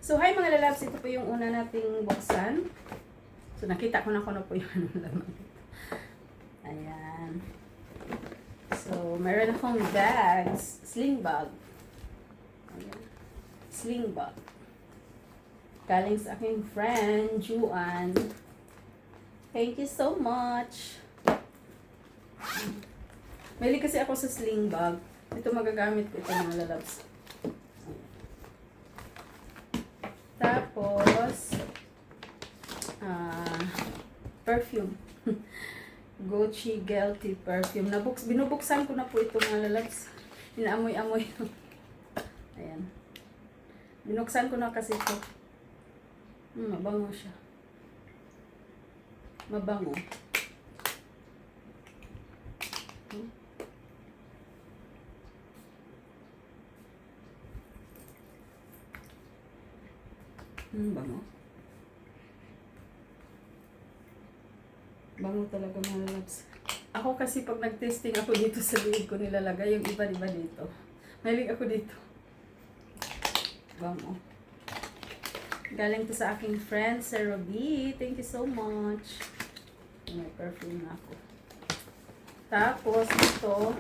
So, hi mga lalabs, ito po yung una nating buksan. So, nakita ko na kung ano po yung anong laman. Ayan. So, meron akong bags, sling bag. Ayan. Sling bag. Galing sa aking friend, Juan. Thank you so much. Mahilig kasi ako sa sling bag. Ito magagamit ko ito mga lalabs. Tapos, perfume. Gucci Guilty perfume. Binubuksan ko na po ito mga lalabs. Inaamoy-amoy. Ayan. Binuksan ko na kasi ito. Mabango siya. Mabango. Bango. Bango talaga mga lalabs. Ako kasi pag nag-testing ako dito sa liig ko nilalagay yung iba-iba dito. Mahilig ako dito. Bango. Galing to sa aking friend, Sir Robbie. Thank you so much. May perfume na ako. Tapos ito,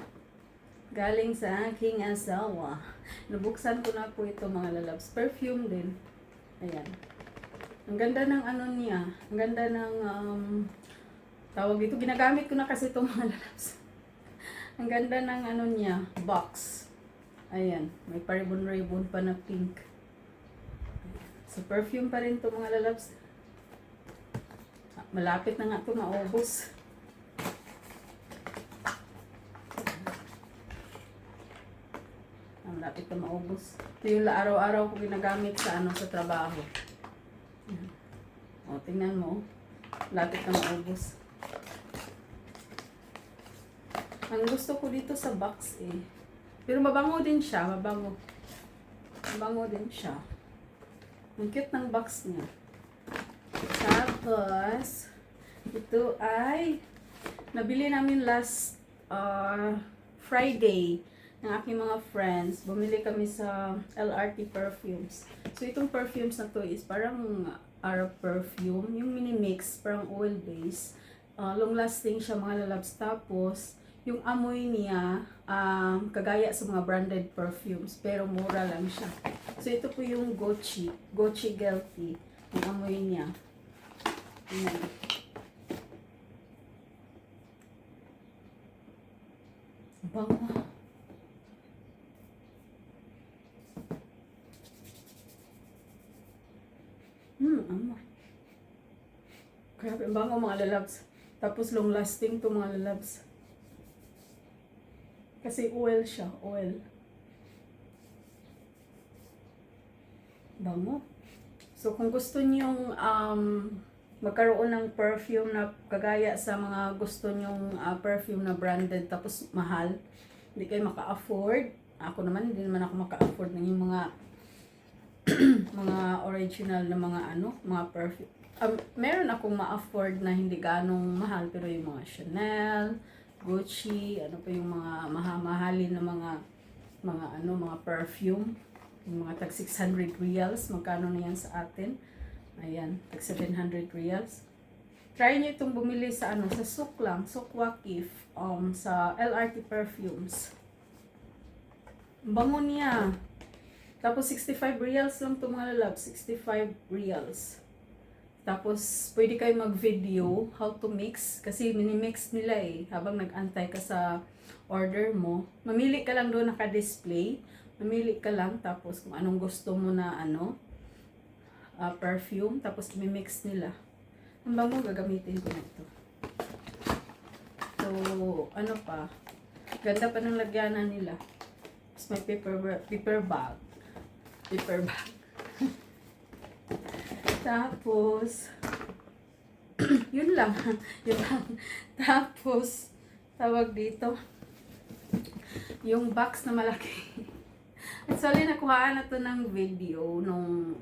galing sa aking asawa. Nabuksan ko na po ito mga lalabs. Perfume din. Ayan. Ang ganda ng ano niya. Ang ganda ng tawag dito. Ginagamit ko na kasi ito mga lalabs. Ang ganda ng ano niya. Box. Ayan. May paribon-ribon pa na pink. So perfume pa rin ito mga lalabs. Malapit na nga ito maubos. Malapit na maubos. Ito yung araw-araw ko ginagamit sa sa trabaho. O, tingnan mo. Malapit na maubos. Ang gusto ko dito sa box pero mabango din siya. Mabango. Mabango din siya. Ang cute ng box niya. Tapos, ito ay nabili namin last Friday ng aking mga friends. Bumili kami sa LRT Perfumes. So, itong perfumes na to is parang Arab perfume. Yung mini-mix, parang oil base. Long lasting siya mga lalabs. Tapos, yung amoy niya, kagaya sa mga branded perfumes. Pero mura lang siya. So, ito po yung Gucci Guilty. Yung amoy niya. Ayan. Bango. Ano? Grabe, bango mga lalabs. Tapos long lasting to mga lalabs. Kasi oil siya, oil. Bango. So kung gusto niyong magkaroon ng perfume na kagaya sa mga gusto niyong perfume na branded tapos mahal, hindi kayo maka-afford. Ako naman, hindi naman ako maka-afford ng yung mga mga original na mga perfume. Meron akong ma-afford na hindi ganong mahal, pero yung mga Chanel, Gucci, ano pa yung mga mahalin na mga perfume, yung mga tag 600 reals, magkano na yan sa atin? Ayan, tag 700 reals. Try nyo itong bumili sa sa Souk lang, Souk Waqif, sa LRT Perfumes. Bango niya. Tapos 65 reals lang ito mga lalab, 65 reals. Tapos pwede kayo mag-video how to mix kasi mini-mix nila habang nag-antay ka sa order mo. Mamili ka lang doon naka-display. Mamili ka lang tapos kung anong gusto mo na perfume tapos i-mix nila. Ang bango, gagamitin ko na ito. So, ano pa? Ganda pa ng lagyanan nila. Tapos may paper bag. Tapos, yun lang. Tapos, tawag dito, yung box na malaki. Actually, nakuhaan na to ng video nung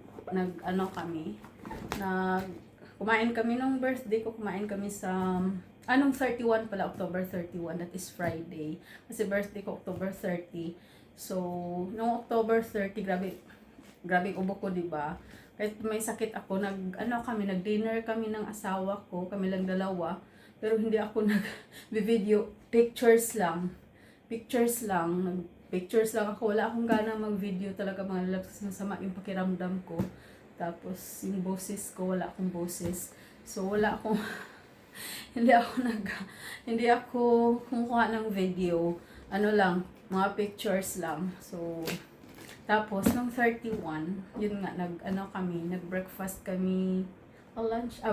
kumain kami nung birthday ko, kumain kami sa, 31 pala, October 31, that is Friday. Kasi birthday ko, October 30. So, nung October 30, grabe, grabe ubo ko, di ba? Kahit may sakit ako, nag-dinner kami ng asawa ko, kami lang dalawa, pero hindi ako nag-video, pictures lang, pictures lang ako, wala akong gana mag-video talaga mga loves, kasi masama yung pakiramdam ko, tapos yung boses ko, wala akong boses, so wala akong, hindi ako kumukuha ng video, ano lang, mga pictures lang, so, tapos, nung 31, yun nga, nag-breakfast kami,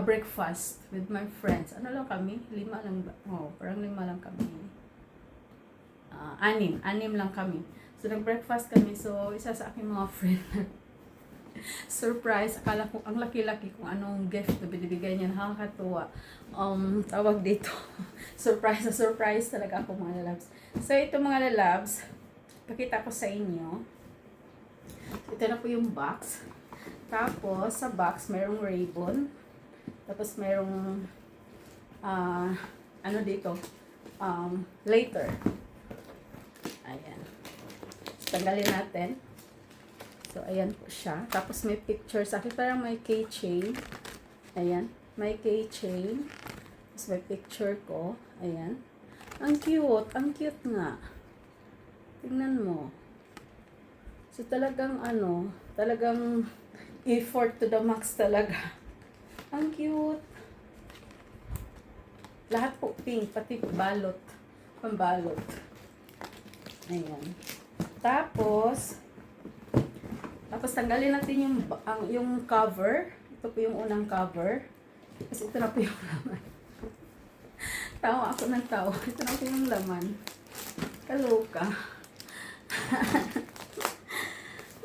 breakfast with my friends. Ano lang kami? 5 lang ba? Oh, parang 5 lang kami. 6 lang kami. So, nag-breakfast kami. So, isa sa aking mga friend, surprise, akala ko, ang laki-laki kung anong gift na binibigay niya, nakakatuwa. Tawag dito, surprise talaga ako mga lalabs. So, ito mga lalabs, pakita ko sa inyo. Ito na po yung box. Tapos, sa box, merong ribbon. Tapos, merong, ano dito, later. Ayan. So, tanggalin natin. So, ayan po siya. Tapos, may picture sa akin. Parang may keychain. Ayan. May keychain. Tapos, may picture ko. Ayan. Ang cute. Ang cute nga. Tingnan mo. So, talagang talagang effort to the max talaga. Ang cute. Lahat po pink, pati balot. Pambalot. Ayan. Tapos tanggalin natin yung cover. Ito po yung unang cover. Kasi ito na po yung laman. Tawa ako ng tawa. Ito na po yung laman. Kaloka.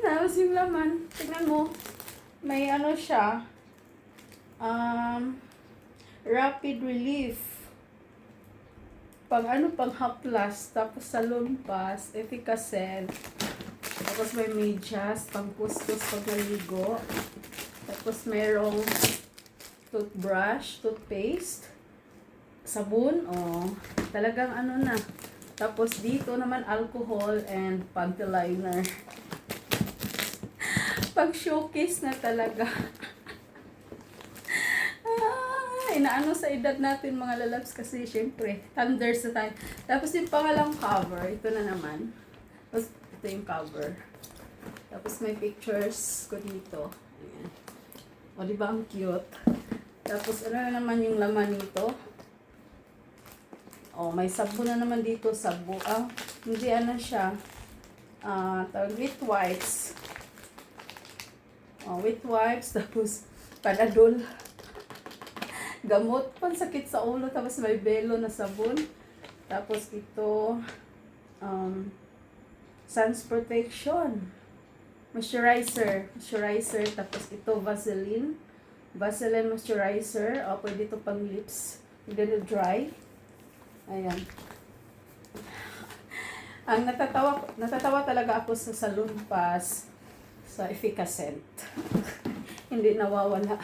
Tapos yung laman, tingnan mo, may ano siya, rapid relief, pang haplas, tapos salon pass, efficacy, tapos may medyas, pang kuskus pag naligo, tapos merong toothbrush, toothpaste, sabon, talagang na, tapos dito naman alcohol and panty liner. Pag-showcase na talaga. Inaano sa edad natin mga lalabs kasi syempre, thunders na tayo. Tapos yung pangalang cover, ito na naman. Tapos ito yung cover. Tapos may pictures ko dito. Ayan. O diba ang cute? Tapos ano na naman yung laman nito? May sabon na naman dito. Sabon. Hindi siya. With wipes. With wipes, tapos Panadol, gamot, pansakit sa ulo, tapos may belo na sabon, tapos ito, suns protection, moisturizer, tapos ito, Vaseline moisturizer, pwede ito pang lips, hindi dry, ayan. Ang natatawa talaga ako sa salon pass, sa efficacent. Hindi nawawala.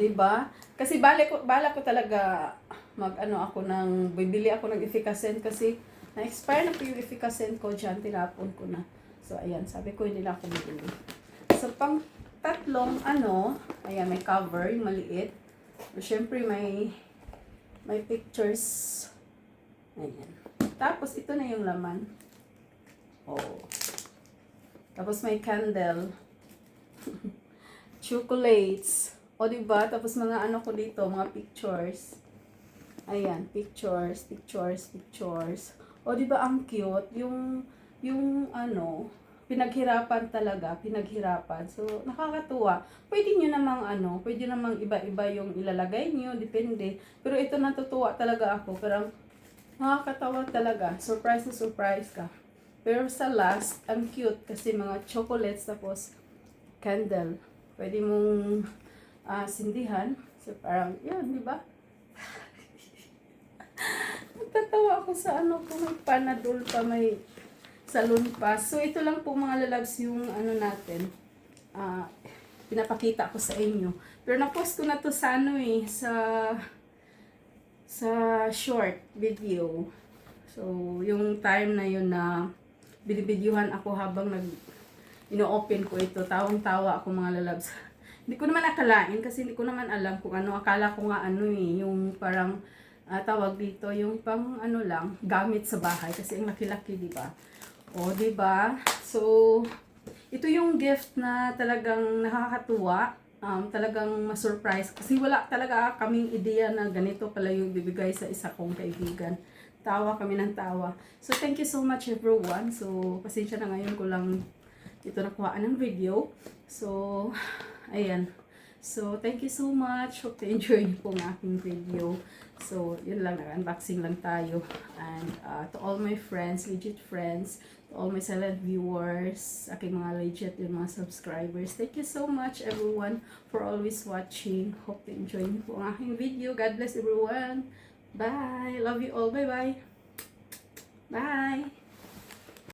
Diba? Kasi bala ko talaga bibili ako ng efficacent kasi na-expire na po yung efficacent ko dyan, tinapon ko na. So, ayan, sabi ko hindi na ako bibili. So, pang tatlong ayan, may cover, yung maliit. So, syempre, may pictures. Ayan. Tapos, ito na yung laman. Tapos may candle. Chocolates. Diba? Tapos mga ko dito, mga pictures. Ayan, pictures. Diba ang cute? Yung pinaghirapan talaga, So, nakakatuwa. Pwede namang iba-iba yung ilalagay nyo, depende. Pero ito natutuwa talaga ako. Pero nakakatawa talaga. Surprise na surprise ka. Pero sa last, ang cute kasi mga chocolates tapos candle. Pwede mong sindihan. So parang, yun, di ba? Nagtatawa ako sa kung may Panadol pa, may salon pa. So ito lang po mga lalabs yung natin. Pinapakita ko sa inyo. Pero na-post ko na to sa sa short video. So yung time na yun na binibidyuhan ako habang ino-open ko ito. Tawang-tawa ako mga lalabs. Hindi ko naman akalain kasi hindi ko naman alam kung ano. Akala ko nga ano yung parang tawag dito, yung pang ano lang, gamit sa bahay kasi ang laki-laki, di ba? O, di ba? So, ito yung gift na talagang nakakatuwa. Talagang ma-surprise kasi wala talaga kaming ideya na ganito pala yung bibigay sa isa kong kaibigan. Tawa kami ng tawa. So, thank you so much everyone. So, pasensya na ngayon ko lang ito nakuhaan ng video. So, ayan. So, thank you so much. Hope to enjoy niyo po ang aking video. So, yun lang. Nag-unboxing lang tayo. And to all my friends, legit friends, to all my silent viewers, aking mga legit yung mga subscribers. Thank you so much everyone for always watching. Hope to enjoy niyo po ang aking video. God bless everyone. Bye. Love you all. Bye-bye. Bye.